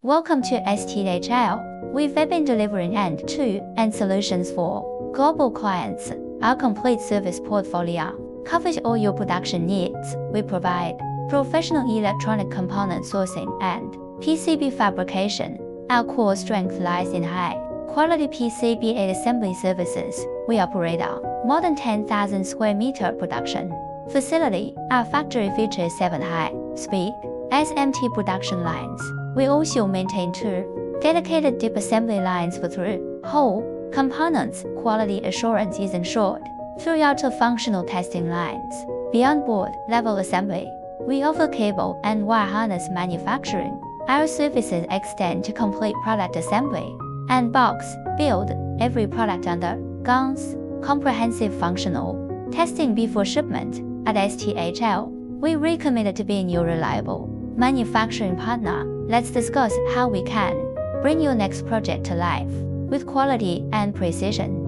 Welcome to STHL. We've been delivering end-to-end solutions for global clients. Our complete service portfolio covers all your production needs. We provide professional electronic component sourcing and PCB fabrication. Our core strength lies in high-quality PCBA assembly services. We operate a more than 10,000 square meter production facility. Our factory features 7 high-speed SMT production lines. We also maintain 2 dedicated deep assembly lines for through-hole components. Quality assurance is ensured throughout our functional testing lines. Beyond board-level assembly, we offer cable and wire harness manufacturing. Our services extend to complete product assembly and box build. Every product undergoes comprehensive functional testing before shipment. At STHL, we recommend to being your reliable manufacturing partner. Let's discuss how we can bring your next project to life with quality and precision.